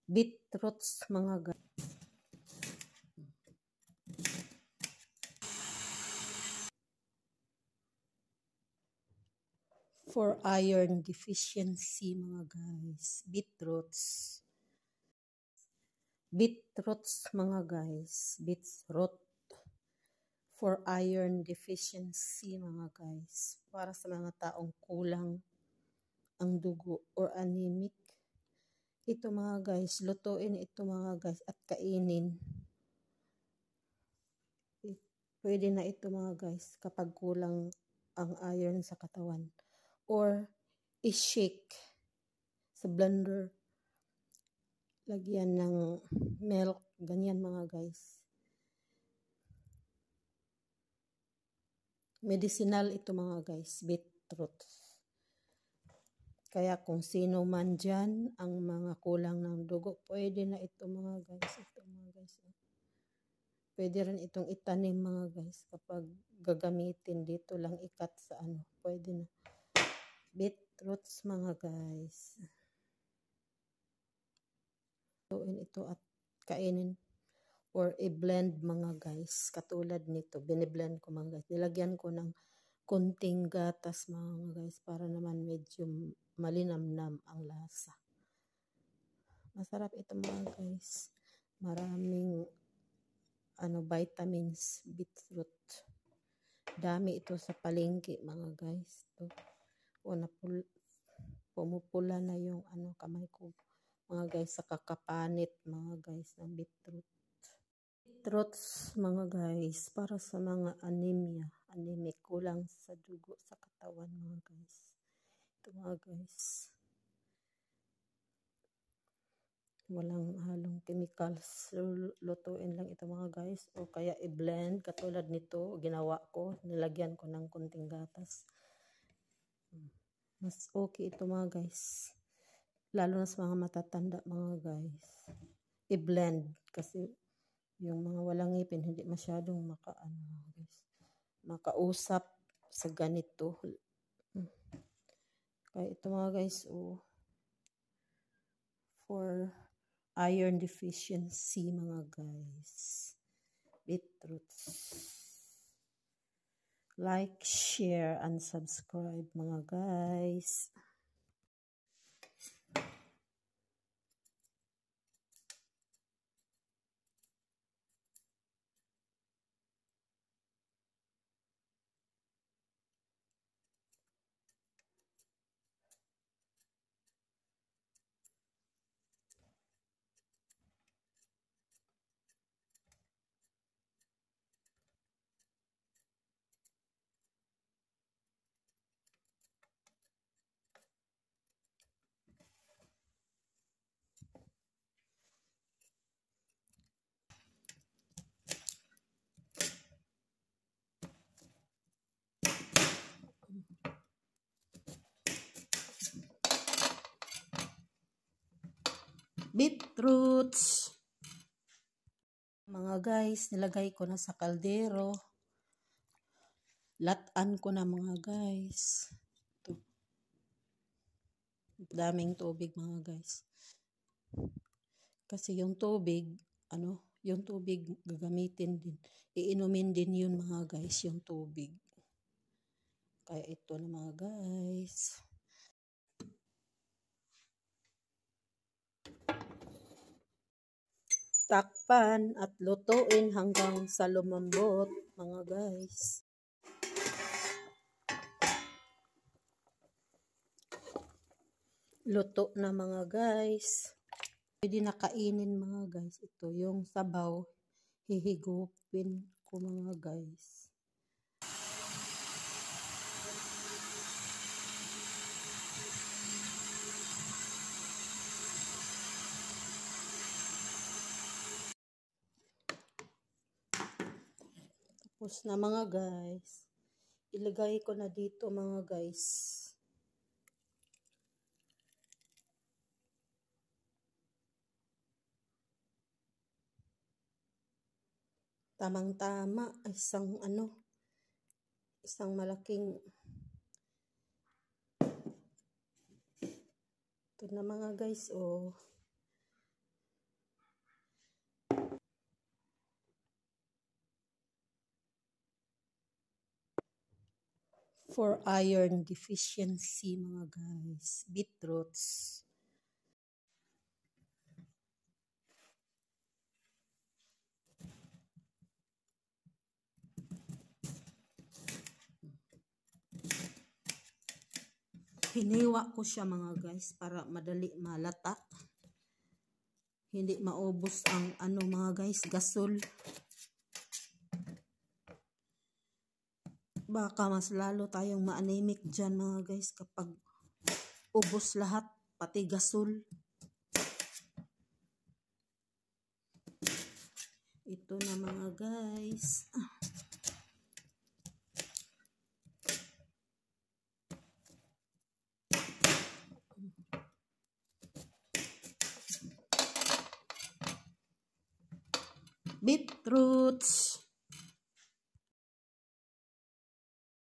beetroots mga guys. For iron deficiency mga guys, beetroots mga guys, beetroot for iron deficiency mga guys, para sa mga taong kulang ang dugo or anemic. Ito mga guys, lutuin ito mga guys at kainin. Pwede na ito mga guys kapag kulang ang iron sa katawan. Or i-shake sa blender. Lagyan ng milk, ganyan mga guys. Medicinal ito mga guys, beetroot. Kaya kung sino man dyan ang mga kulang ng dugo, pwede na ito mga guys. Ito mga guys. Pwede rin itong itanim mga guys kapag gagamitin dito lang ikat sa ano. Pwede na. Beetroots mga guys. Tuin ito at kainin or i-blend mga guys. Katulad nito, biniblend ko mga guys. Nilagyan ko ng konting gatas mga guys para naman medyo malinamnam ang lasa. Masarap ito mga guys. Maraming vitamins, beetroot. Dami ito sa palengke mga guys. Ito. Pumupula na yung kamay ko mga guys sa kakapanit mga guys ng beetroot. Beetroots mga guys para sa mga anemic, kulang sa dugo sa katawan mga guys. Ito mga guys. Walang halong chemicals. Lutuin lang ito mga guys. O kaya i-blend. Katulad nito, ginawa ko. Nilagyan ko ng konting gatas. Mas okay ito mga guys. Lalo na sa mga matatanda mga guys. I-blend. Kasi yung mga walang ngipin, hindi masyadong makausap sa ganito. Kaya ito mga guys, for iron deficiency mga guys. Beetroots. Like, share, and subscribe mga guys. Beetroots mga guys, nilagay ko na sa kaldero. Latan ko na mga guys. Ito. Daming tubig mga guys. Kasi yung tubig, yung tubig gagamitin din. Iinumin din yun mga guys, yung tubig. Kaya ito na mga guys. Takpan at lutuin hanggang sa lumambot mga guys. Luto na mga guys. Pwede na kainin mga guys. Ito yung sabaw. Hihigupin ko mga guys. Tapos na mga guys. Ilagay ko na dito mga guys. Tamang-tama, isang malaking, ito na mga guys, for iron deficiency mga guys. Beetroots. Hiniwa ko siya mga guys para madali malata. Hindi maubos ang mga guys, gasol. Baka mas lalo tayong ma-anemic dyan mga guys kapag ubos lahat, pati gasol. Ito na mga guys. Beetroots.